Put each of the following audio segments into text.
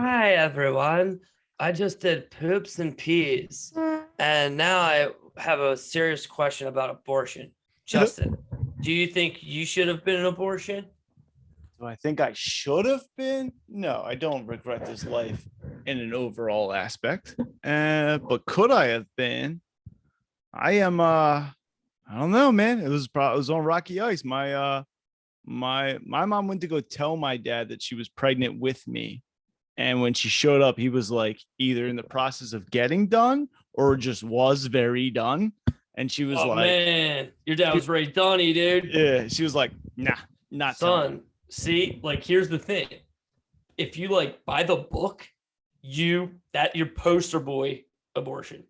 Hi, everyone. I just did poops and peas, and now I have a serious question about abortion. Justin, do you think you should have been an abortion? Do I think I should have been? No, I don't regret this life in an overall aspect. But could I have been? I am I don't know, man. It was on rocky ice. My mom went to go tell my dad that she was pregnant with me. And when she showed up, he was like either in the process of getting done or just was very done. And she was Oh like, man, your dad was Ray Donnie, dude. yeah, she was like, nah, not telling. Son, see, like here's the thing. If you like buy the book, your poster boy abortion.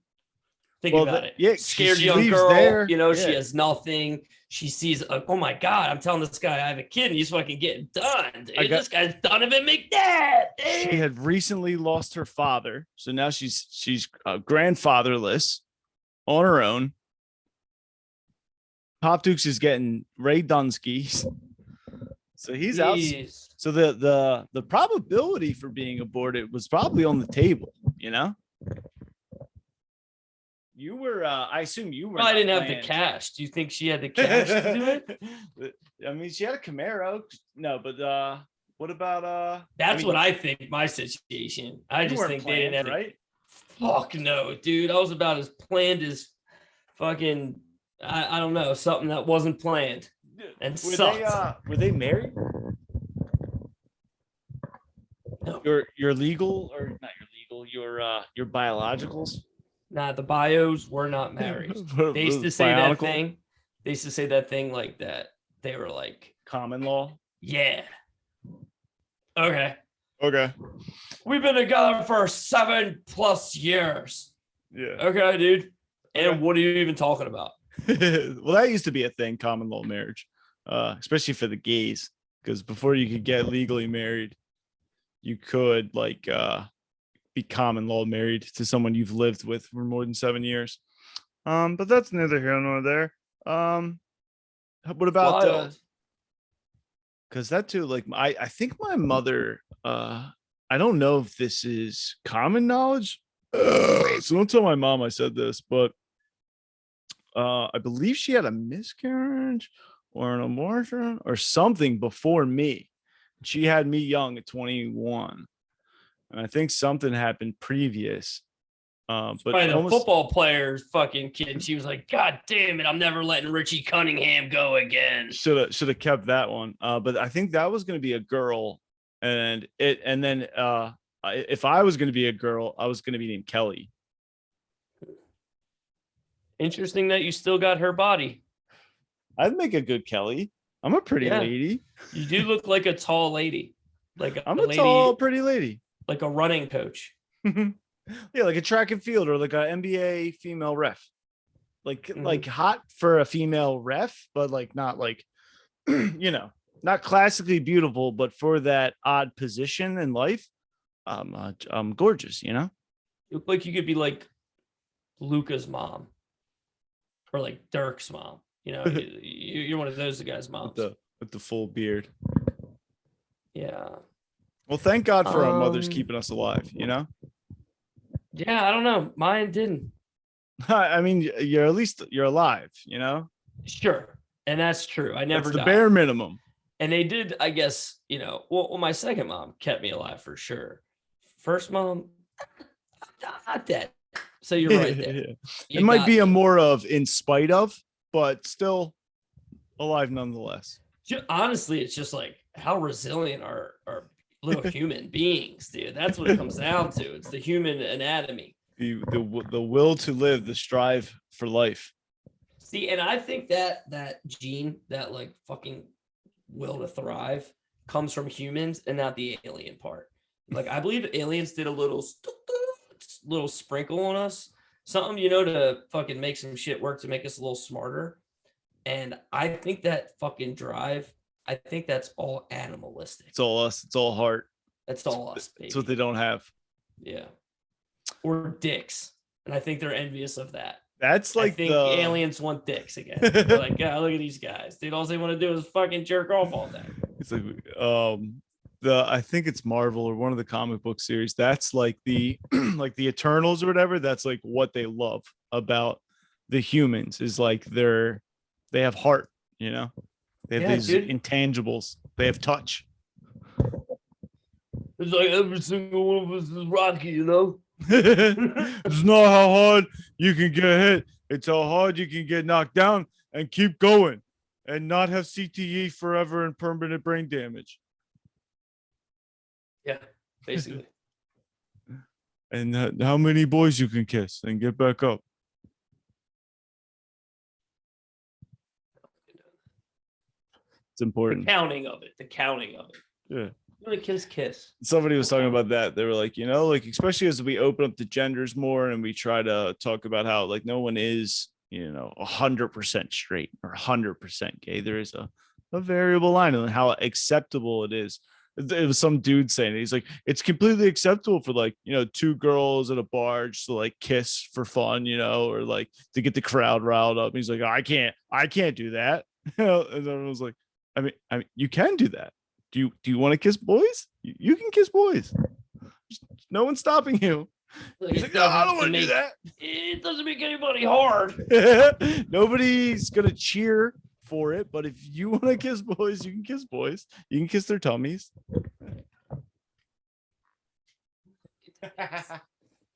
Think about it. Yeah, Scared she young leaves girl, there. she Yeah. has nothing. She sees, oh my God, I'm telling this guy I have a kid and he's fucking getting done. Dude. This guy's Donovan McNabb. She had recently lost her father. So now she's grandfatherless on her own. Pop Dukes is getting Ray Dunsky. So he's out. So the probability for being aborted was probably on the table, you know? You were, I assume you were. I didn't have the cash. Do you think she had the cash to do it? I mean, she had a Camaro. No, but what about That's what I think my situation. I just think they didn't have right? Fuck no, dude. I was about as planned as fucking I don't know, something that wasn't planned. And were they married? No. Your legal or not your legal, your biologicals? Nah, the bios were not married. They used to say that thing. They used to say that thing like that. They were like common law. Yeah. Okay. Okay. We've been together for 7+ years. Yeah. Okay, dude. And what are you even talking about? Well, that used to be a thing, common law marriage, especially for the gays, because before you could get legally married, you could be common law married to someone you've lived with for more than 7 years. But that's neither here nor there. What about because that too, like I think my mother, I don't know if this is common knowledge. So don't tell my mom I said this, but I believe she had a miscarriage or an abortion or something before me. She had me young at 21. And I think something happened previous. But probably the football player's fucking kid. She was like, God damn it, I'm never letting Richie Cunningham go again. Should have kept that one. But I think that was going to be a girl. And then if I was going to be a girl, I was going to be named Kelly. Interesting that you still got her body. I'd make a good Kelly. I'm a pretty lady. You do look like a tall lady. I'm a tall, pretty lady. Like a running coach. Yeah, like a track and field or like an NBA female ref. Like hot for a female ref, but like not like not classically beautiful, but for that odd position in life, I'm gorgeous, You look like you could be like Luca's mom. Or like Dirk's mom, you're one of those guys' moms with the full beard. Yeah. Well, thank God for our mothers keeping us alive. Yeah, I don't know. Mine didn't. I mean, you're alive. Sure, and that's true. I never. That's the bare minimum. And they did, I guess. Well, my second mom kept me alive for sure. First mom, not dead. So you're right there. It might be a more of in spite of, but still alive nonetheless. Honestly, it's just like how resilient are little human beings, dude. That's what it comes down to. It's the human anatomy. The will to live, the strive for life. See, and I think that gene, that like fucking will to thrive, comes from humans and not the alien part. Like I believe aliens did a little sprinkle on us, something to fucking make some shit work to make us a little smarter. And I think that fucking drive, I think that's all animalistic. It's all us. It's all heart. That's all us, baby. It's what they don't have. Yeah. Or dicks. And I think they're envious of that. That's like I think aliens want dicks again. They're like, God, look at these guys. Dude, all they want to do is fucking jerk off all day. It's like I think it's Marvel or one of the comic book series. That's like the like the Eternals or whatever. That's like what they love about the humans is like they have heart, you know. They have Yeah, these dude. intangibles. They have touch. It's like every single one of us is Rocky, you know? It's not how hard you can get hit. It's how hard you can get knocked down and keep going and not have CTE forever and permanent brain damage. Yeah, basically. And how many boys you can kiss and get back up. It's The important. counting of it. The counting of it. Yeah. You want to kiss. Somebody was talking about that. They were like, you know, like especially as we open up the genders more and we try to talk about how like no one is, you know, 100% straight or 100% gay. There is a variable line on how acceptable it is. It was some dude saying it. He's like, it's completely acceptable for like, you know, two girls at a bar just to like kiss for fun, you know, or like to get the crowd riled up. He's like, I can't do that. You know, and everyone was like, I mean, you can do that. Do you want to kiss boys? You can kiss boys. No one's stopping you. He's like, no, I don't want to do that. It doesn't make anybody hard. Nobody's gonna cheer for it, but if you want to kiss boys, you can kiss boys. You can kiss their tummies.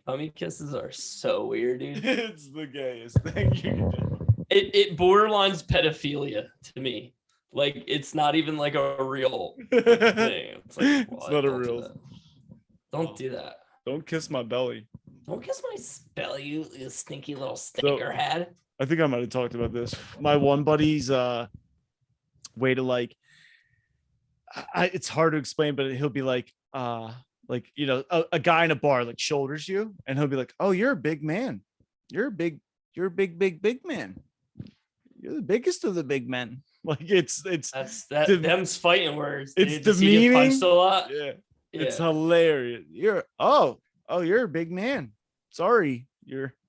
Tummy kisses are so weird, dude. It's the gayest thing you can do. It borderlines pedophilia to me. Like it's not even like a real thing. It's like It's not a don't do real. that. Don't do that. Don't kiss my belly. Don't kiss my belly, you stinky little stinkerhead. I think I might have talked about this. My one buddy's way to like it's hard to explain, but he'll be like you know, a guy in a bar like shoulders you and he'll be like, oh, you're a big man. You're a big man. You're the biggest of the big men. Like it's Them's fighting words. It's Does he get demeaning. punched a lot. Yeah. Yeah. It's hilarious. You're a big man. Sorry.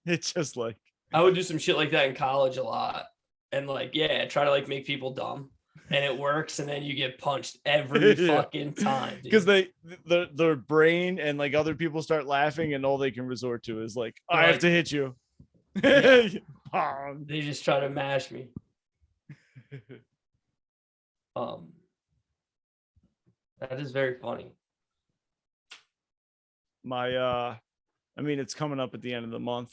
It's just like I would do some shit like that in college a lot. And like, yeah, try to like make people dumb. And it works, and then you get punched every Yeah. fucking time. Because their brain and like other people start laughing, and all they can resort to is like, I have to hit you. Yeah. Bong. They just try to mash me. That is very funny. I mean, it's coming up at the end of the month,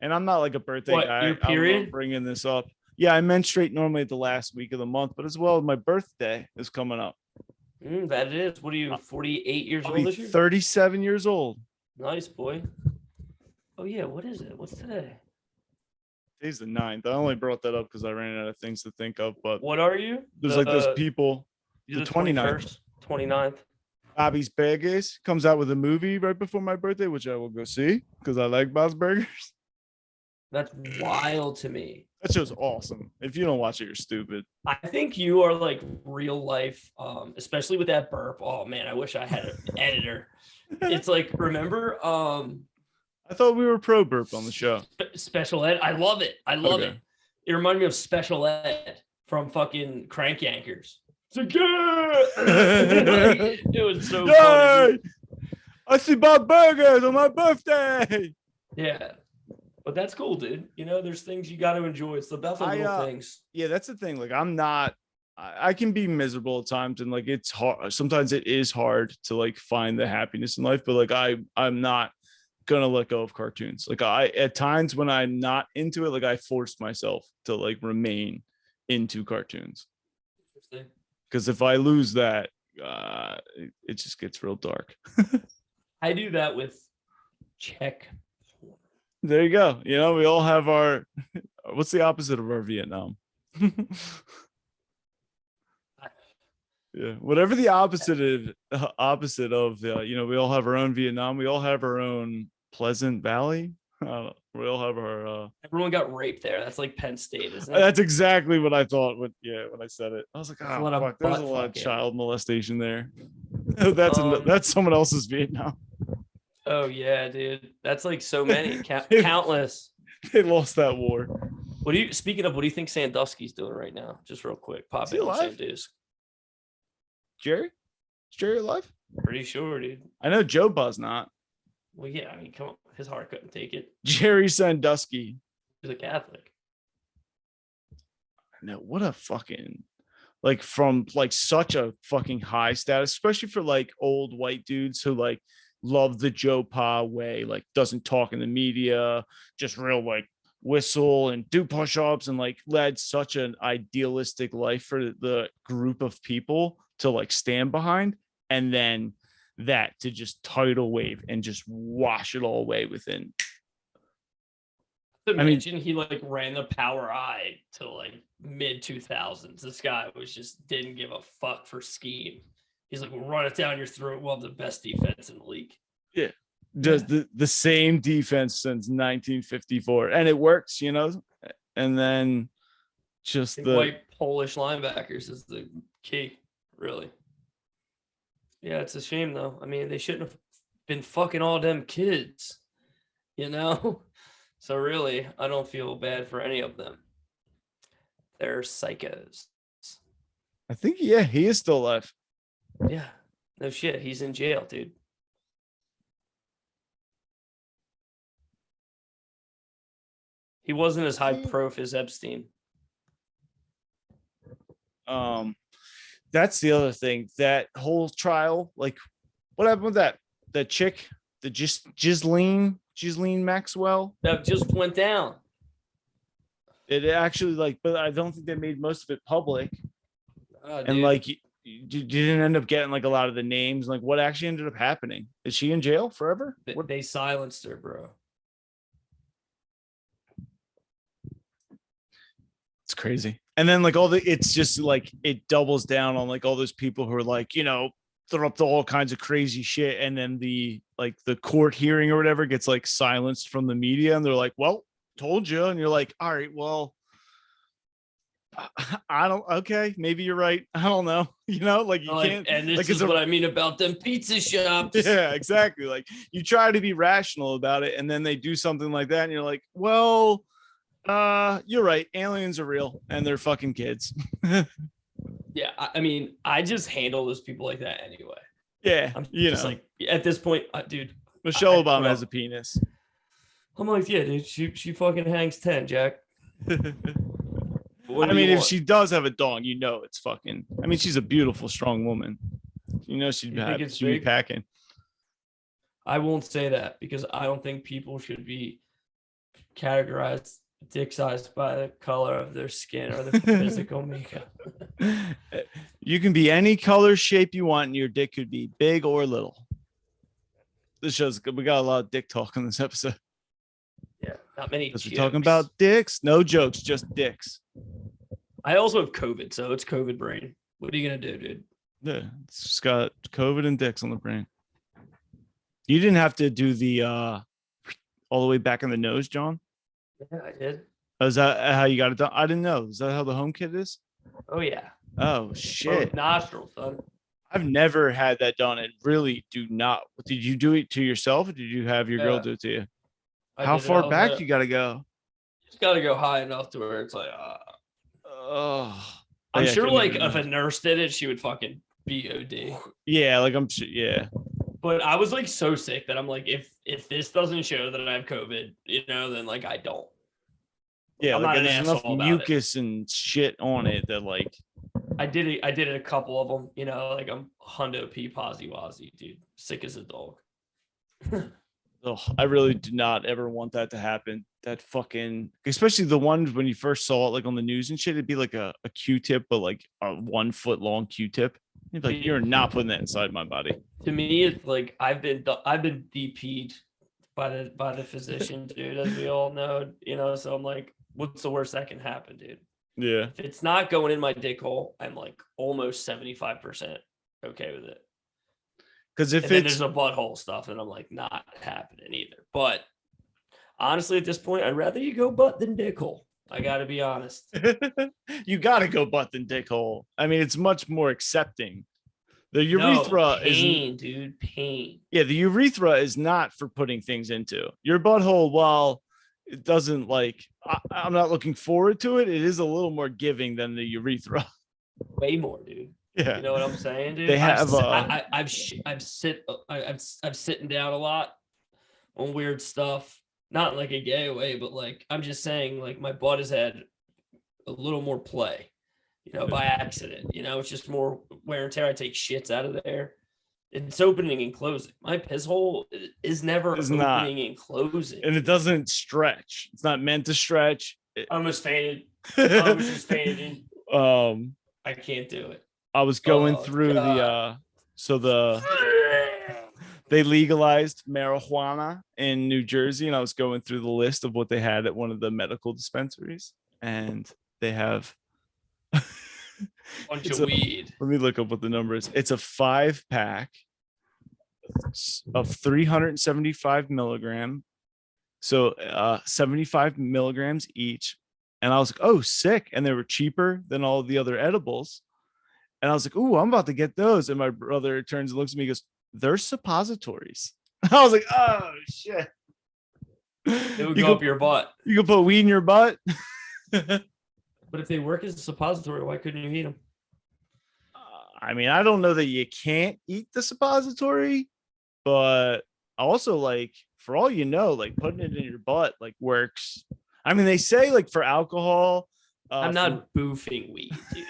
and I'm not like a birthday What, guy. your period? I'm bringing this up. Yeah, I menstruate normally at the last week of the month, but as well, my birthday is coming up. That it is. What are you, 48 years I'll old be this year? 37 years old. Nice, boy. Oh yeah, what is it? What's today? Today's the 9th. I only brought that up because I ran out of things to think of, but What are you? there's like those people. You're The 29th. 29th. Bobby's Burgers comes out with a movie right before my birthday, which I will go see because I like Bob's Burgers. That's wild to me. That show's awesome. If you don't watch it, you're stupid. I think you are like real life, especially with that burp. Oh man, I wish I had an editor. It's like, remember, I thought we were pro burp on the show. Special Ed. I love it. I love Okay. it. It reminded me of Special Ed from fucking Crank Yankers. It's like, yeah! It was so funny. Yay! I see Bob Burgers on my birthday. Yeah. But that's cool, dude. You know, there's things you got to enjoy. It's the best of little things. Yeah, that's the thing. Like, I can be miserable at times, and like it's hard. Sometimes it is hard to like find the happiness in life, but like I'm not gonna let go of cartoons. Like at times when I'm not into it, like I force myself to like remain into cartoons. Because if I lose that, it just gets real dark. I do that with check. There you go. You know, we all have our. What's the opposite of our Vietnam? Yeah, whatever the opposite of you know, we all have our own Vietnam. We all have our own Pleasant Valley. We all have our. Everyone got raped there. That's like Penn State, isn't it? That's exactly what I thought. When I said it, I was like, There's oh, a lot of fuck, there's a butt lot of fucking. child molestation there. That's someone else's Vietnam. Oh yeah, dude. That's like so many, countless. They lost that war. What do you? Speaking of, what do you think Sandusky's doing right now? Just real quick, pop Is he in on alive? Sam Deuce. Jerry? Is Jerry alive? Pretty sure, dude. I know Joe Buzz not. Well, yeah, I mean, come on. His heart couldn't take it. Jerry Sandusky. He's a Catholic. No, what a fucking like from like such a fucking high status, especially for like old white dudes who like love the Joe Pa way, like doesn't talk in the media, just real like whistle and do push-ups and like led such an idealistic life for the group of people to like stand behind, and then that to just tidal wave and just wash it all away within. Imagine he like ran the power eye to like mid 2000s. This guy was just didn't give a fuck for scheme. He's like, we'll run it down your throat. We'll have the best defense in the league. Yeah. Does the same defense since 1954, and it works, you know. And then just the white Polish linebackers is the key, really. Yeah, it's a shame though. I mean, they shouldn't have been fucking all them kids, you know. So really, I don't feel bad for any of them. They're psychos. I think he is still alive. Yeah, no shit. He's in jail, dude. He wasn't as high prof as Epstein. That's the other thing. That whole trial, like, what happened with that chick, the Ghislaine Maxwell? That just went down. It actually like, but I don't think they made most of it public. And like, you didn't end up getting like a lot of the names. Like, what actually ended up happening? Is she in jail forever? They silenced her, bro. It's crazy. And then like it's just like it doubles down on like all those people who are like, you know, they're up to all kinds of crazy shit, and then the court hearing or whatever gets like silenced from the media, and they're like, well, told you. And you're like, all right, well, I don't, okay, maybe you're right, I don't know, you know, like you can't. And this like, is what I mean about them pizza shops. Yeah, exactly. Like you try to be rational about it, and then they do something like that, and you're like, well, you're right, aliens are real and they're fucking kids. Yeah, I mean, I just handle those people like that anyway. Yeah, I'm just like, at this point, dude. Michelle Obama has a penis. I'm like, yeah, dude, she fucking hangs 10, Jack. I mean, if she does have a dong, you know it's fucking. I mean, she's a beautiful, strong woman. You know she'd be packing. I won't say that because I don't think people should be categorized dick sized by the color of their skin or their physical makeup. You can be any color, shape you want, and your dick could be big or little. This shows we got a lot of dick talk in this episode. Yeah, not many. Because we're talking about dicks, no jokes, just dicks. I also have COVID, so it's COVID brain. What are you gonna do, dude? Yeah, it's just got COVID and dicks on the brain. You didn't have to do the all the way back in the nose, John. Yeah, I did. Oh, is that how you got it done? I didn't know. Is that how the home kit is? Oh yeah. Oh shit. Nostrils, son. I've never had that done. And really do not. Did you do it to yourself, or did you have your girl do it to you? How far back you gotta go? Just gotta go high enough to where it's like I'm yeah, sure like if a nurse did it, she would fucking BOD. Yeah, like I'm sure, yeah. But I was like so sick that I'm like, if this doesn't show that I have COVID, you know, then like I don't. Yeah, I'm like not an there's enough asshole about mucus and shit on it that like I did it a couple of them, you know, like I'm hundo P posy wazzy, dude. Sick as a dog. Oh, I really do not ever want that to happen. That fucking, especially the ones when you first saw it like on the news and shit, it'd be like a Q-tip, but like a 1 foot long Q-tip. You'd be like, you're not putting that inside my body. To me, it's like I've been DP'd by the physician, dude, as we all know, you know. So I'm like, what's the worst that can happen, dude? Yeah. If it's not going in my dick hole, I'm like almost 75% okay with it. Because if then there's a butthole stuff, and I'm like, not happening either. But honestly, at this point, I'd rather you go butt than dick hole. I gotta be honest. You gotta go butt than dick hole. I mean, it's much more accepting. The urethra pain, dude, pain. Yeah, the urethra is not for putting things into. Your butthole, while it doesn't like, I'm not looking forward to it, it is a little more giving than the urethra. Way more, dude. Yeah. You know what I'm saying, dude? They have I've sitting down a lot on weird stuff. Not in like a gay way, but like I'm just saying, like my butt has had a little more play, by accident. It's just more wear and tear. I take shits out of there. It's opening and closing. My piss hole is never It's not. opening and closing. and it doesn't stretch. It's not meant to stretch. I almost fainted. I was just fainting. um I can't do it. I was going Oh, through God. they legalized marijuana in New Jersey, and I was going through the list of what they had at one of the medical dispensaries, and they have Bunch it's of weed. let me look up what the number is. It's a 5-pack of 375 milligram, so 75 milligrams each. And I was like, oh, sick. And they were cheaper than all the other edibles. And I was like, ooh, I'm about to get those. And my brother turns and looks at me and goes, they're suppositories. I was like, oh shit. It would go up your butt. You can put weed in your butt. But if they work as a suppository, why couldn't you eat them? I mean, I don't know that you can't eat the suppository, but also, like, for all you know, like putting it in your butt like works. I mean, they say like for alcohol. I'm not boofing weed, dude.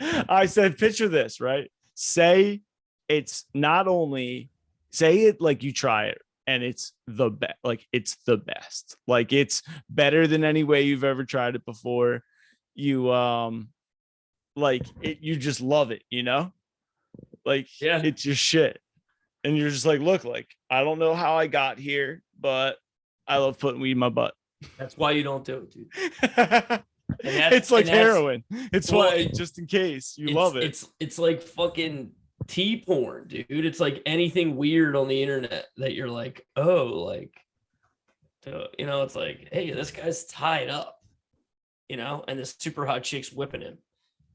I said, picture this, right? Say it's not only say it like you try it and it's the best, like it's the best, like it's better than any way you've ever tried it before. You like it, you just love it, like Yeah. it's your shit. And you're just like, look, like I don't know how I got here, but I love putting weed in my butt. That's why you don't do it, dude. It's like heroin. It's why, just in case you love it. It's like fucking tea porn, dude. It's like anything weird on the internet that you're like, oh, like, it's like, hey, this guy's tied up, and this super hot chick's whipping him.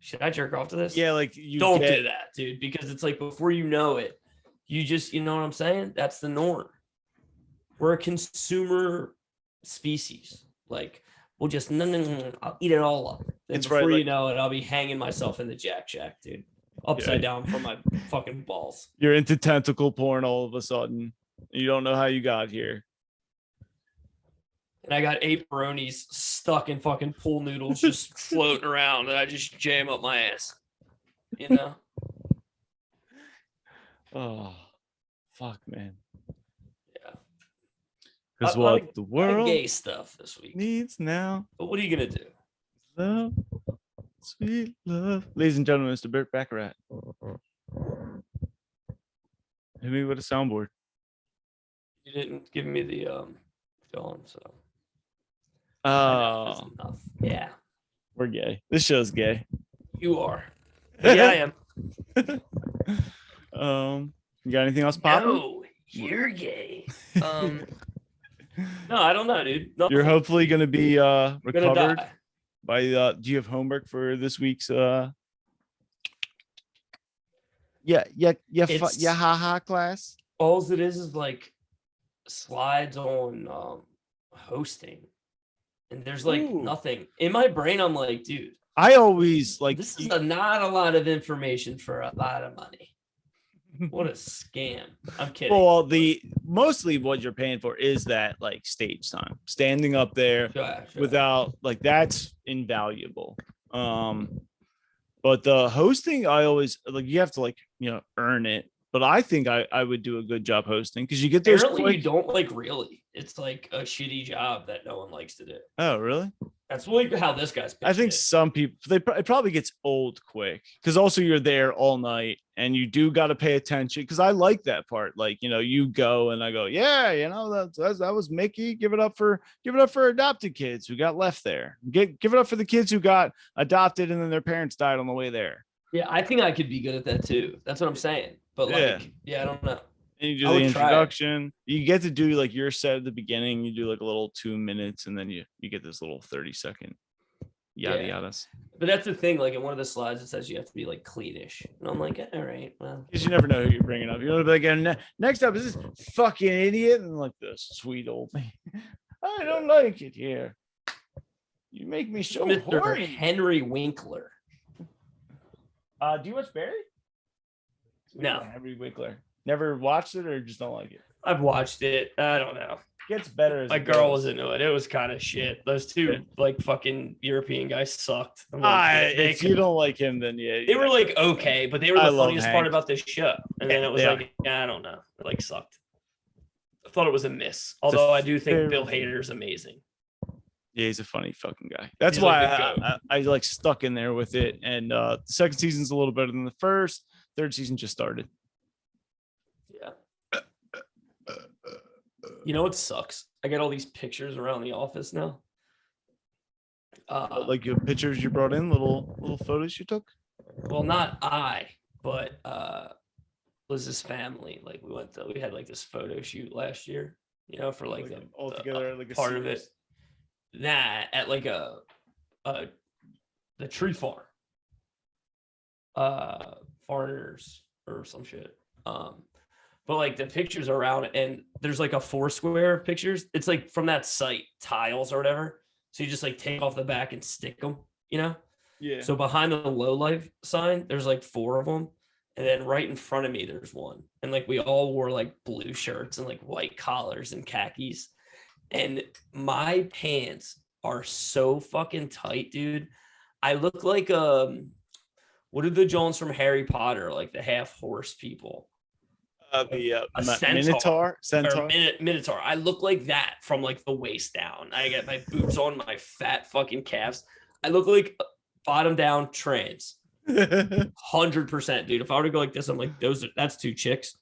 Should I jerk off to this? Yeah, like you don't do that, dude, because it's like before you know it, you just, you know what I'm saying? That's the norm. We're a consumer species. Like, we'll just no, I'll eat it all up. And it's before right, you know it, I'll be hanging myself in the Jack Shack, dude, upside down from my fucking balls. You're into tentacle porn all of a sudden. You don't know how you got here. And I got 8 bronies stuck in fucking pool noodles just floating around, and I just jam up my ass. Oh, fuck, man. Yeah. Because what the world gay stuff this week needs now. But what are you gonna do? Love, sweet love. Ladies and gentlemen, Mr. Burt Baccarat. Hit me with a soundboard. You didn't give me the film, so. Oh, enough. Yeah. We're gay. This show's gay. You are. Yeah, I am. You got anything else popping? No, you're gay. No, I don't know, dude. Nothing. You're hopefully gonna be recovered die. by do you have homework for this week's haha class? All it is like slides on hosting. And there's like nothing in my brain. I'm like, dude, I always like this is not a lot of information for a lot of money. What a scam. I'm kidding. Well, mostly what you're paying for is that like stage time, standing up there without like that's invaluable. But the hosting, I always like you have to like earn it. But I think I would do a good job hosting because you get those. Apparently, you don't like really. It's like a shitty job that no one likes to do. Oh, really? That's like how this guy's. I think some people it probably gets old quick because also you're there all night and you do got to pay attention because I like that part. Like you go and I go, yeah, that was Mickey. Give it up for adopted kids who got left there. Give it up for the kids who got adopted and then their parents died on the way there. Yeah, I think I could be good at that too. That's what I'm saying. But I don't know. And you do the introduction. You get to do like your set at the beginning. You do like a little 2 minutes, and then you get this little 30-second yada yadas. But that's the thing. Like in one of the slides, it says you have to be like cleanish, and I'm like, all right, well, because you never know who you're bringing up. You're like, next up is this fucking idiot, and like this sweet old man. I don't like it here. You make me so Mr. horny. Henry Winkler. Do you watch Barry? No. Henry Winkler. Never watched it or just don't like it? I've watched it. I don't know. Gets better as My it girl goes. was into it. It was kind of shit. Those two Yeah. like fucking European guys sucked. I'm like, If you don't like him, then yeah. they were like okay, but they were I the love funniest part Hank. about this show. And then Yeah, it was they like, I don't know. It like sucked. I thought it was a miss. Although I do think fair- Bill Hader's amazing. Yeah, he's a funny fucking guy. That's He's why like the goat. I like stuck in there with it. And the second season's a little better than the first. Third season just started. Yeah. You know what sucks? I get all these pictures around the office now. Like your pictures you brought in, little photos you took. Well, not I, but Liz's family. Like we had like this photo shoot last year, you know, for like all the, together, like a part of it. series. Nah, at like the tree farm. Foreigners or some shit. But like the pictures around and there's like a Foursquare pictures. It's like from that site, Tiles or whatever. So you just like take off the back and stick them, you know? Yeah. So behind the low life sign, there's like 4 of them. And then right in front of me, there's one. And like we all wore like blue shirts and like white collars and khakis. And my pants are so fucking tight, dude. I look like what are the Jones from Harry Potter, like the half horse people? A Minotaur. Or Minotaur. I look like that from like the waist down. I get my boots on, my fat fucking calves. I look like bottom down trans. 100%, dude. If I were to go like this, I'm like, that's 2 chicks.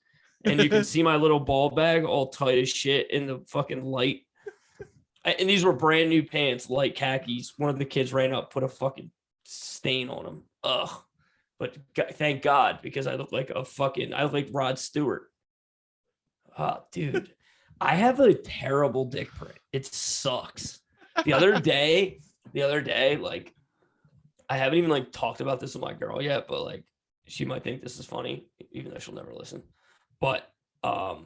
And you can see my little ball bag all tight as shit in the fucking light. And these were brand new pants, light khakis. One of the kids ran up, put a fucking stain on them. Ugh. But thank God, because I look like I look like Rod Stewart. Oh, dude. I have a terrible dick print. It sucks. The other day, like, I haven't even like talked about this with my girl yet, but like she might think this is funny, even though she'll never listen. But I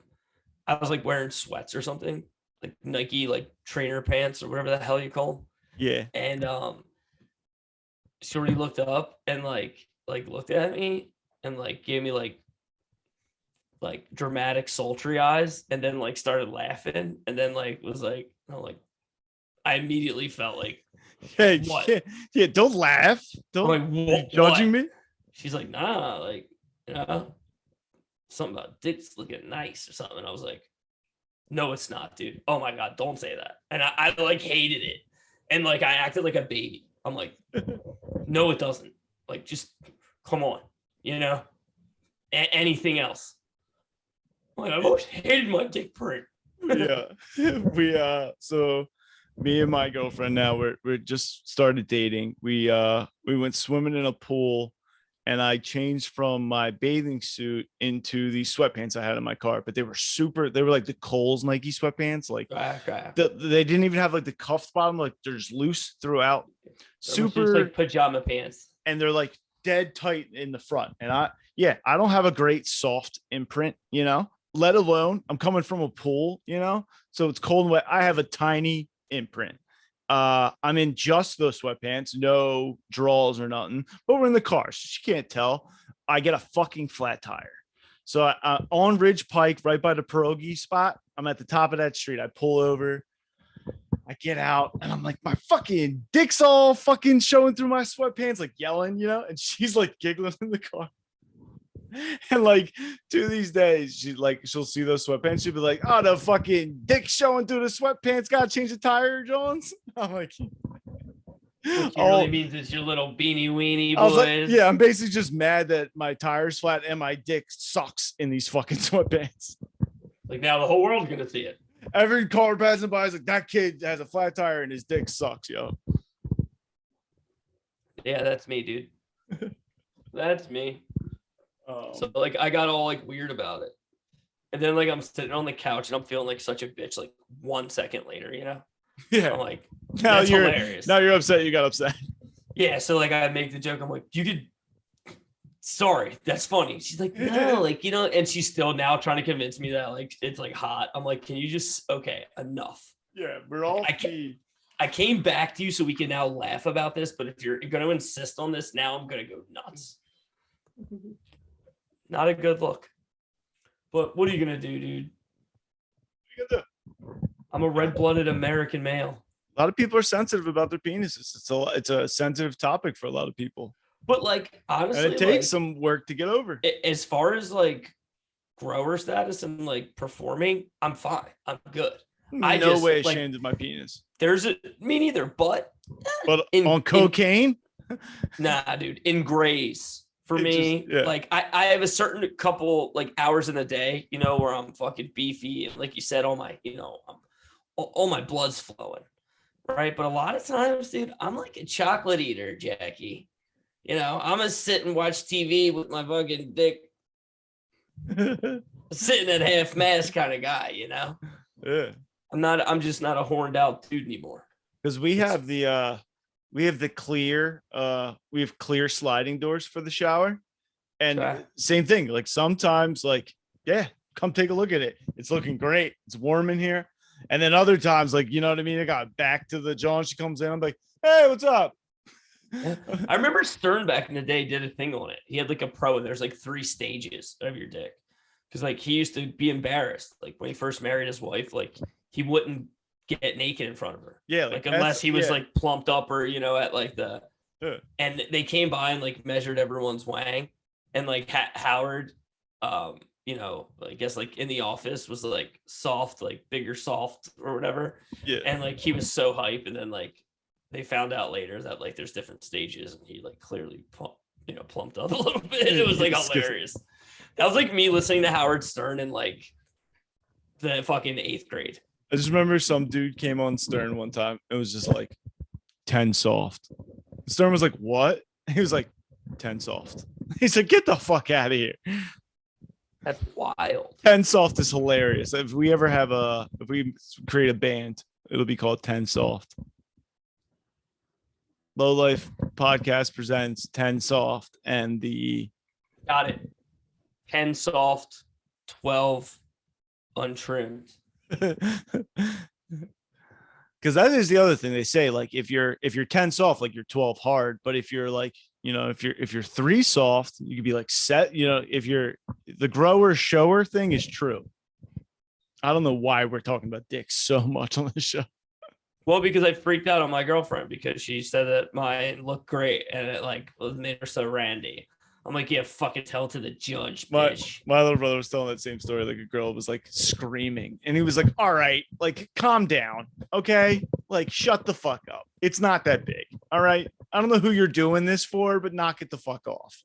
was like wearing sweats or something, like Nike like trainer pants or whatever the hell you call them. Yeah. And she already looked up and like looked at me and like gave me like dramatic sultry eyes and then like started laughing and then like was like, I immediately felt like, Hey, what? Yeah, don't laugh. Don't like, what, judging me. She's like, nah, like, you know, something about dicks looking nice or something. I was like, no, it's not, dude. Oh my God, don't say that. And I like hated it. And like, I acted like a baby. I'm like, no, it doesn't. Like, just come on, you know, anything else. Like, I've always hated my dick print. Yeah. So me and my girlfriend now we're just started dating. We went swimming in a pool and I changed from my bathing suit into the sweatpants I had in my car, but they were like the Kohl's Nike sweatpants. Like they didn't even have like the cuffed bottom, like they're just loose throughout. Super just like pajama pants. And they're like dead tight in the front. And I don't have a great soft imprint, you know, let alone I'm coming from a pool, you know, so it's cold and wet. I have a tiny imprint. I'm in just those sweatpants, no draws or nothing, but we're in the car, so she can't tell. I get a fucking flat tire. So on Ridge Pike, right by the pierogi spot, I'm at the top of that street. I pull over, I get out, and I'm like, my fucking dick's all fucking showing through my sweatpants, like yelling, you know, and she's like giggling in the car. And like to these days, she'll see those sweatpants. She'll be like, "Oh, the fucking dick showing through the sweatpants. Gotta change the tire, Jones." I'm like, really means it's your little beanie weenie boys. I was like, yeah, I'm basically just mad that my tire's flat and my dick sucks in these fucking sweatpants. Like now the whole world's gonna see it. Every car passing by is like, that kid has a flat tire and his dick sucks, yo. Yeah, that's me, dude. That's me. So like I got all like weird about it. And then like I'm sitting on the couch and I'm feeling like such a bitch like 1 second later, you know? Yeah. I'm like, that's hilarious. Now you're upset, you got upset. Yeah, so like I make the joke, I'm like, sorry, that's funny. She's like, no, like, you know, and she's still now trying to convince me that like it's like hot. I'm like, can you just enough? Yeah, we're all I came back to you so we can now laugh about this, but if you're gonna insist on this now, I'm gonna go nuts. Not a good look. But what are you gonna do, dude? I'm a red-blooded American male. A lot of people are sensitive about their penises. It's a sensitive topic for a lot of people, But like and honestly, it takes like some work to get over. as far as like grower status and like performing, I'm fine. I'm good. I No just way like ashamed of my penis. there's a me neither, but But in on cocaine, nah, dude, in grays for It me, just- yeah. like I have a certain couple like hours in the day, you know, where I'm fucking beefy and like you said, all my, you know, all my blood's flowing, right? But a lot of times, dude, I'm like a chocolate eater, Jackie. You know, I'm gonna sit and watch TV with my fucking dick sitting at half mast kind of guy, you know. yeah. I'm just not a horned out dude anymore. Because we have the clear we have clear sliding doors for the shower, and Okay. same thing. Like sometimes, like yeah, come take a look at it. It's looking great. It's warm in here. And then other times, like you know what I mean. I got back to the John. She comes in. I'm like, hey, what's up? I remember Stern back in the day did a thing on it. He had like a pro, and there's like 3 stages of your dick. Because like he used to be embarrassed. Like when he first married his wife, like he wouldn't get naked in front of her. Yeah, Like unless he was yeah. like plumped up or, you know, at like the Yeah. and they came by and like measured everyone's wang. And like Howard, you know, I guess like in the office was like soft, like bigger soft or whatever. Yeah. And like he was so hype, and then like they found out later that like there's different stages, and he like clearly plumped up a little bit. It was like hilarious. That was like me listening to Howard Stern in like the fucking 8th grade. I just remember some dude came on Stern one time. It was just like 10 soft. Stern was like, what? He was like, 10 soft. He's like, get the fuck out of here. That's wild. 10 soft is hilarious. If we create a band, it'll be called 10 soft. Low Life Podcast presents 10 soft and the Got it. 10 soft, 12 untrimmed. because that is the other thing they say, like if you're 10 soft, like you're 12 hard, but if you're like, you know, if you're 3 soft, you could be like set, you know, if you're the grower shower thing is true. I don't know why we're talking about dicks so much on the show. Well, because I freaked out on my girlfriend because she said that mine looked great and it like made her so randy. I'm like, yeah, fucking tell to the judge, bitch. My little brother was telling that same story. Like a girl was like screaming, and he was like, "All right, like calm down, okay? Like shut the fuck up. It's not that big. All right. I don't know who you're doing this for, but knock it the fuck off."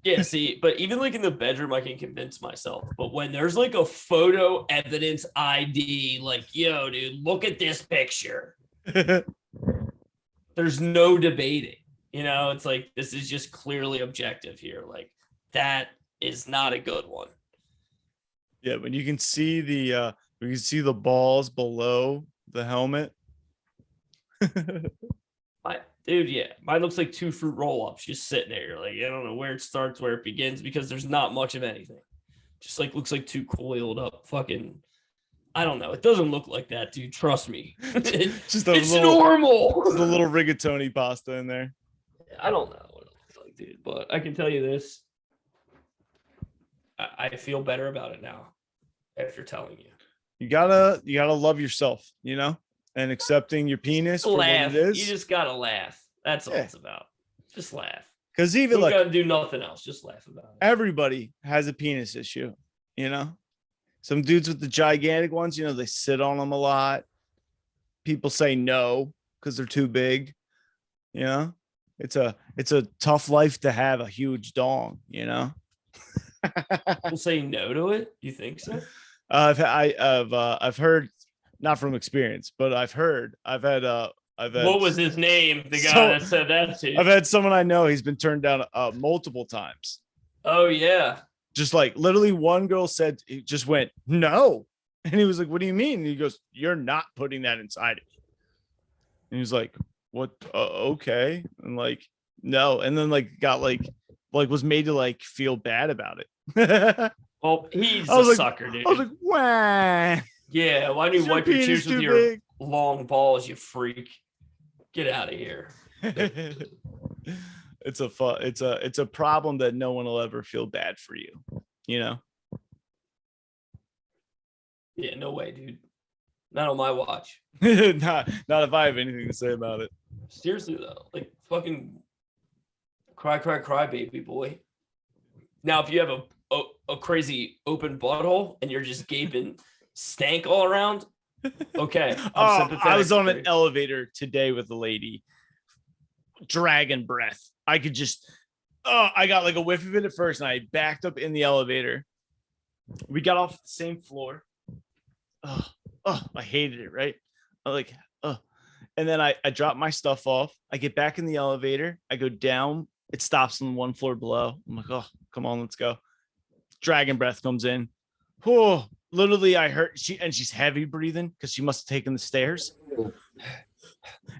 Yeah, see, but even like in the bedroom, I can convince myself. But when there's like a photo evidence ID, like, yo, dude, look at this picture. There's no debating. You know, it's like this is just clearly objective here. Like that is not a good one. Yeah, when you can see the balls below the helmet. Dude, yeah, mine looks like 2 fruit roll-ups just sitting there. You're like, I don't know where it starts, where it begins, because there's not much of anything. Just like looks like 2 coiled up fucking. I don't know. It doesn't look like that, dude. Trust me. Just It's normal. The little rigatoni pasta in there. I don't know what it looks like, dude, but I can tell you this. I feel better about it now after telling you. You gotta love yourself, you know, and accepting your penis for what Laugh. it is. You just gotta laugh. That's all Yeah. it's about. Just laugh. Because You even don't like gotta do nothing else. Just laugh about it. everybody has a penis issue, you know. Some dudes with the gigantic ones, you know, they sit on them a lot. People say no because they're too big, you know. It's a tough life to have a huge dong, you know. People say no to it. You think so? I've heard, not from experience, but I've had What was his name? The guy So- that said that to you. I've had someone I know, he's been turned down multiple times. Oh yeah. Just like literally one girl said, he just went no, and he was like, what do you mean? And he goes, you're not putting that inside of you. And he was like, what? Okay. And like no, and then like got like was made to like feel bad about it. Well, he's I was a like- sucker, dude. I was like, wah. Yeah, why don't you Is your wipe your penis shoes with too your big? long balls, you freak? Get out of here. It's a problem that no one will ever feel bad for you. you know. Yeah, no way, dude. Not on my watch. Not if I have anything to say about it. Seriously though, like fucking cry, baby boy. Now, if you have a crazy open butthole and you're just gaping stank all around, okay. Oh, I was on an elevator today with a lady. Dragon breath. I could just, I got like a whiff of it at first, and I backed up in the elevator. We got off the same floor. I hated it, right? I'm like, and then I drop my stuff off. I get back in the elevator. I go down. It stops on one floor below. I'm like, oh, come on, let's go. Dragon breath comes in. Oh, literally, I heard she's heavy breathing because she must have taken the stairs.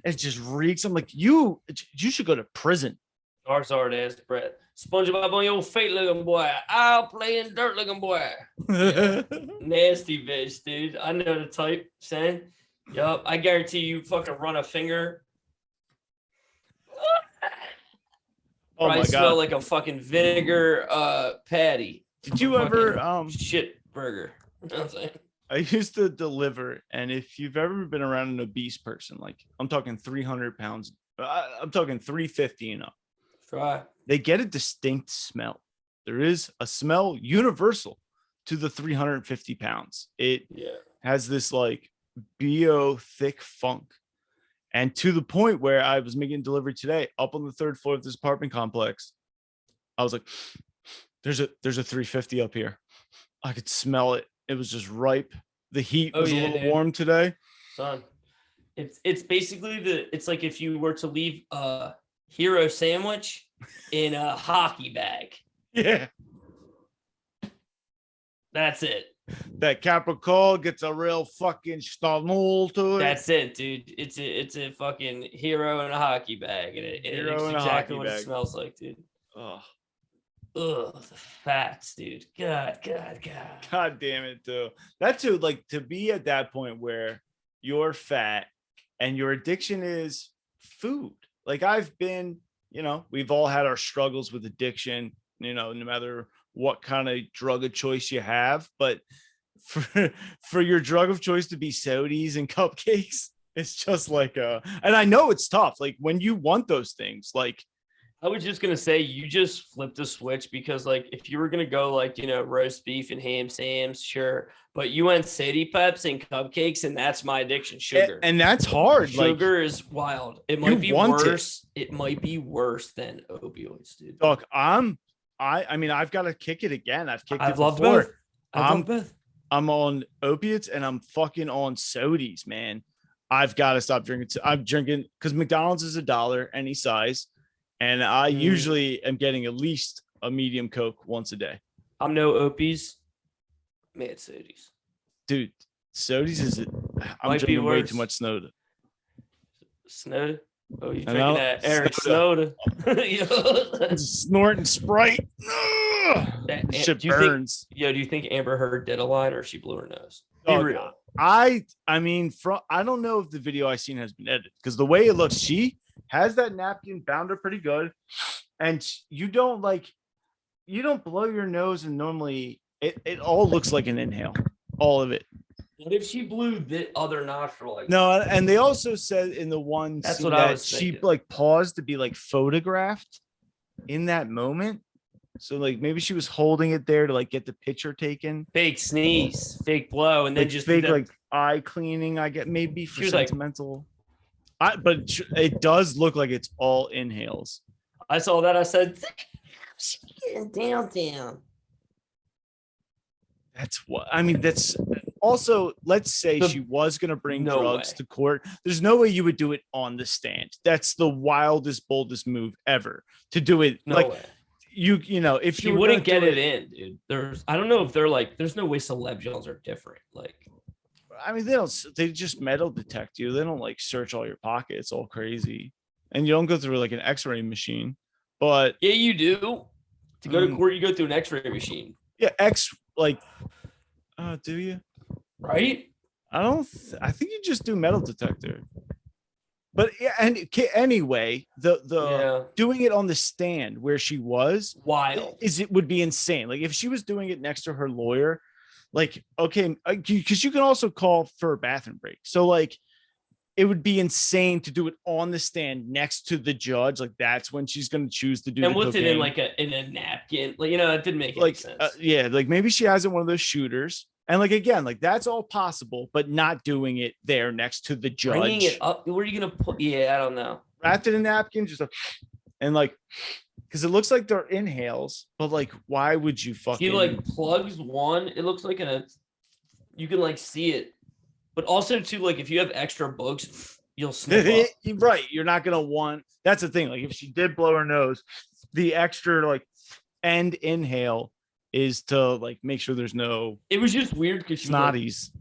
It just reeks. I'm like, you should go to prison. Hard ass breath. SpongeBob on your feet, looking boy. I'll play in dirt, looking boy. Yeah. Nasty bitch, dude. I know the type, saying. Yup, I guarantee you fucking run a finger. Oh my God. Smell like a fucking vinegar patty. Did you ever shit burger? You know what I'm saying? I used to deliver, and if you've ever been around an obese person, like I'm talking 300 pounds, I'm talking 350 and up. Try. They get a distinct smell. There is a smell universal to the 350 pounds. It has this like BO thick funk. And to the point where I was making delivery today up on the third floor of this apartment complex, I was like, there's a 350 up here. I could smell it. It was just ripe. The heat was a little warm today. Son, it's basically it's like if you were to leave a hero sandwich in a hockey bag. Yeah. That's it. That Capricorn gets a real fucking stanul to it. That's it, dude. It's a fucking hero in a hockey bag, and it's exactly what it smells like, dude. Oh. Ugh, the fats, dude. God. God damn it, too. That too, like to be at that point where you're fat and your addiction is food. Like I've been, we've all had our struggles with addiction, no matter what kind of drug of choice you have. But for your drug of choice to be sodas and cupcakes, it's just like and I know it's tough. Like when you want those things, like I was just gonna say, you just flipped the switch because, like, if you were gonna go like roast beef and ham sams, sure, but you went Sadie Peps and cupcakes, and that's my addiction, sugar. And that's hard. Sugar is wild. It might be worse. It might be worse than opioids, dude. Look, I mean, I've got to kick it again. I've kicked it loved before. Both. I've loved both. I'm on opiates and I'm fucking on sodies, man. I've got to stop drinking. I'm drinking because McDonald's is $1 any size. And I usually am getting at least a medium Coke once a day. I'm no opies. Mad sodies. Dude, sodies I'm drinking way too much soda. Soda? Oh, you're drinking that Eric soda. Snorting Sprite. That shit burns. Do you think Amber Heard did a line or she blew her nose? Be real. I mean, I don't know if the video I seen has been edited because the way it looks, she has that napkin bound her pretty good, and you don't blow your nose, and normally it all looks like an inhale, all of it. What if she blew the other nostril? No, and they also said in the one that's scene what that I was she thinking. Paused to be photographed in that moment. So maybe she was holding it there to get the picture taken. Fake sneeze, fake blow, and then just fake eye cleaning. I get maybe for sentimental. But it does look like it's all inhales. I saw that. I said, down. That's what I mean. That's also, let's say she was going to bring drugs to court. There's no way you would do it on the stand. That's the wildest, boldest move ever to do it. No way. If you wouldn't get it in, dude. I don't know if they're there's no way celeb gels are different. I mean, they just metal detect you. They don't search all your pockets all crazy. And you don't go through an x-ray machine, but yeah, you do. To go to court, you go through an x-ray machine. Yeah. Do you? Right. I think you just do metal detector. But yeah, and anyway, the Yeah, doing it on the stand where she was wild. it would be insane. Like if she was doing it next to her lawyer, like okay, because you can also call for a bathroom break. So like it would be insane to do it on the stand next to the judge. Like that's when she's going to choose to do And the what's it in cocaine. like a napkin? Like, it didn't make any Like sense. yeah, like maybe she has it one of those shooters. And like again, like that's all possible, but not doing it there next to the Bringing it judge. up, where are you gonna put? Yeah, I don't know. Wrapped in a napkin, and like because it looks like they're inhales, but like why would you He fucking like plugs one. It looks like you can like see it, but also too like if you have extra books, you'll snip up. right? You're not gonna want. That's the thing. Like if she did blow her nose, the extra like end inhale is to like make sure there's no It was just weird because like, snotties.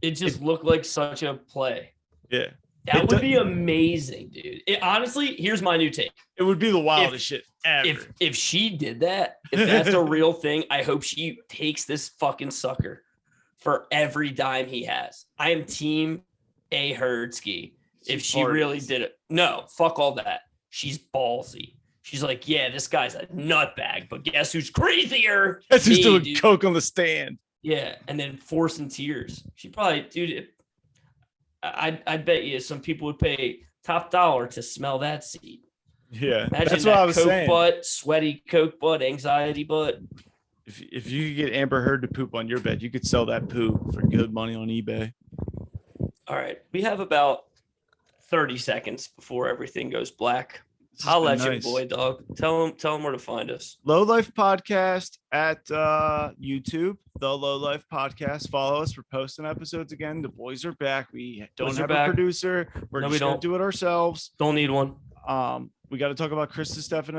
it just looked like such a play. Yeah, That It would do- be amazing, dude. Honestly, here's my new take. it would be the wildest shit ever. If she did that, if that's a real thing, I hope she takes this fucking sucker for every dime he has. I am team A Herdsky. If she really did it. No, fuck all that. She's ballsy. She's like, yeah, this guy's a nutbag, but guess who's crazier? That's just Me, doing dude. coke on the stand. Yeah, and then forcing tears. She probably, dude. I bet you some people would pay top dollar to smell that seed. Yeah, Imagine that's that what I was coke saying. butt, sweaty coke butt, anxiety butt. If you could get Amber Heard to poop on your bed, you could sell that poo for good money on eBay. All right, we have about 30 seconds before everything goes black. This has Holla been at your nice. boy, dog. Tell him where to find us. Low Life Podcast at YouTube, the Low Life Podcast. Follow us. We're posting episodes again. The boys are back. We don't Boys are have back. a producer. We're No, we just gonna don't. do it ourselves. Don't need one. We got to talk about Chris Stefano